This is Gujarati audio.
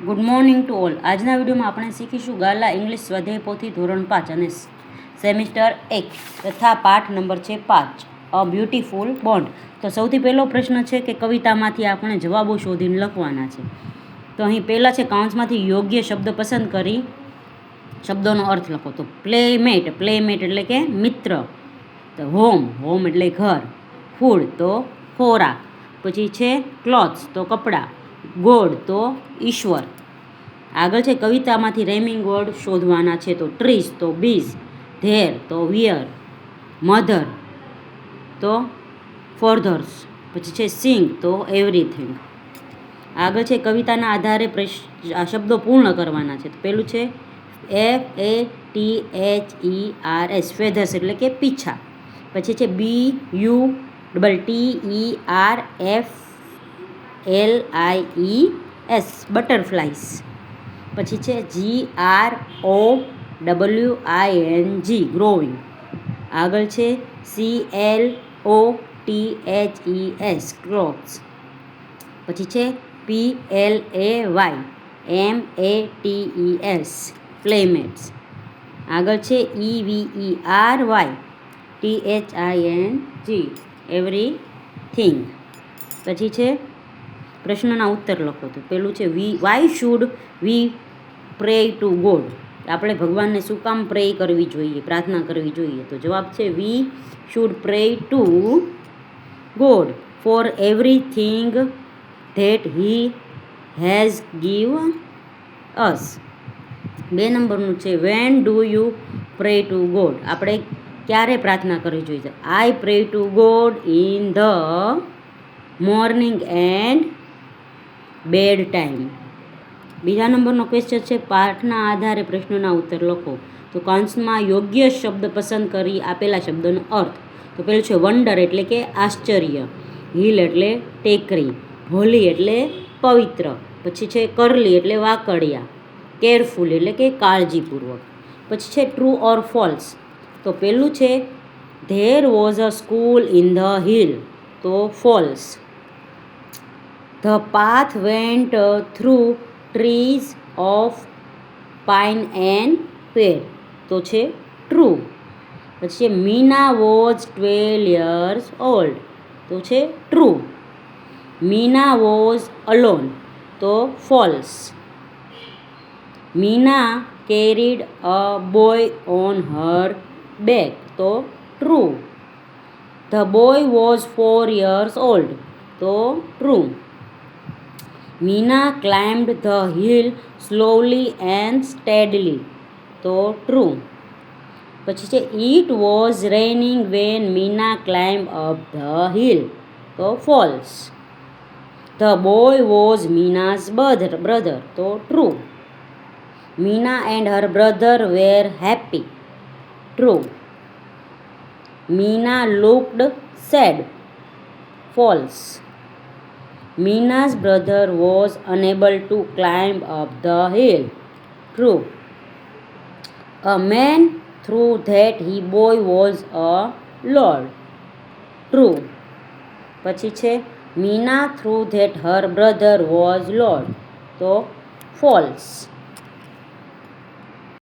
Good morning to all. આજના વિડીયોમાં આપણે શીખીશું ગાલા ઇંગ્લિશ સ્વાધ્યાય પોથી ધોરણ 5 અને સેમિસ્ટર 1 તથા પાઠ નંબર છે 5 અ બ્યુટીફુલ બોન્ડ. તો સૌથી પહેલો પ્રશ્ન છે કે કવિતામાંથી આપણે જવાબો શોધીને લખવાના છે. તો અહીં પહેલાં છે કાઉન્સમાંથી યોગ્ય શબ્દ પસંદ કરી શબ્દોનો અર્થ લખો. તો પ્લેમેટ, પ્લેમેટ એટલે કે મિત્ર. તો હોમ, હોમ એટલે ઘર. ફૂડ તો ખોરાક. પછી છે ક્લોથ્સ તો કપડાં. ગોડ તો ઈશ્વર. આગળ છે કવિતામાંથી રેમિંગ વર્ડ શોધવાના છે. તો ટ્રીઝ તો બીઝ, ધેર તો વિયર, મધર તો ફોધર્સ. પછી છે સિંગ તો એવરીથિંગ. આગળ છે કવિતાના આધારે શબ્દો પૂર્ણ કરવાના છે. તો પેલું છે FATHERS ફેધર્સ એટલે કે પીછા. પછી છે BUTTERFLIES બટરફ્લાઇઝ. પછી છે GROWING ગ્રોવિંગ. આગળ છે CLOTHES ક્લોથ્સ. પછી છે PLAYMATES પ્લેમેટ્સ. આગળ છે EVERYTHING એવરીથિંગ. પછી છે પ્રશ્નના ઉત્તર લખો. તો પેલું છે why should we pre to God. આપણે ભગવાનને શું કામ પ્રે કરવી જોઈએ, પ્રાર્થના કરવી જોઈએ? તો જવાબ છે we should pray to God for everything that he has given us. 2 નંબરનું છે when do you pray to God. આપણે ક્યારે પ્રાર્થના કરવી જોઈએ? I pray to God in the morning and bedtime. બીજા નંબરનો ક્વેશ્ચન છે પાઠના આધારે પ્રશ્નોના ઉત્તર લખો. તો કૌંસમાં યોગ્ય શબ્દ પસંદ કરી આપેલા શબ્દનો અર્થ. તો પેલું છે વંડર એટલે કે આશ્ચર્ય, હિલ એટલે ટેકરી, હોલી એટલે પવિત્ર. પછી છે કરલી એટલે વાકડિયા, કેરફુલ એટલે કે કાળજીપૂર્વક. પછી છે ટ્રુ ઓર ફોલ્સ. તો પેલું છે there was a school in the hill. તો false. The path went through trees of pine and pear. તો છે ટ્રુ. પછી છે મીના વોઝ 12 years ઓલ્ડ. તો છે ટ્રુ. Meena was alone. તો false. Meena carried a boy on her back. તો true. The boy was 4 years old. તો true. Meena climbed the hill slowly and steadily. તો ટ્રુ. પછી છે it was raining when Meena climb up the hill. તો false. The boy was Meena's brother. તો true. Meena and her brother were happy. True. Meena looked sad. False. મીના's brother was unable to climb up the hill. True. A man thought that his boy was a lord. True. પછી છે Meena thought that her brother was lord. તો false.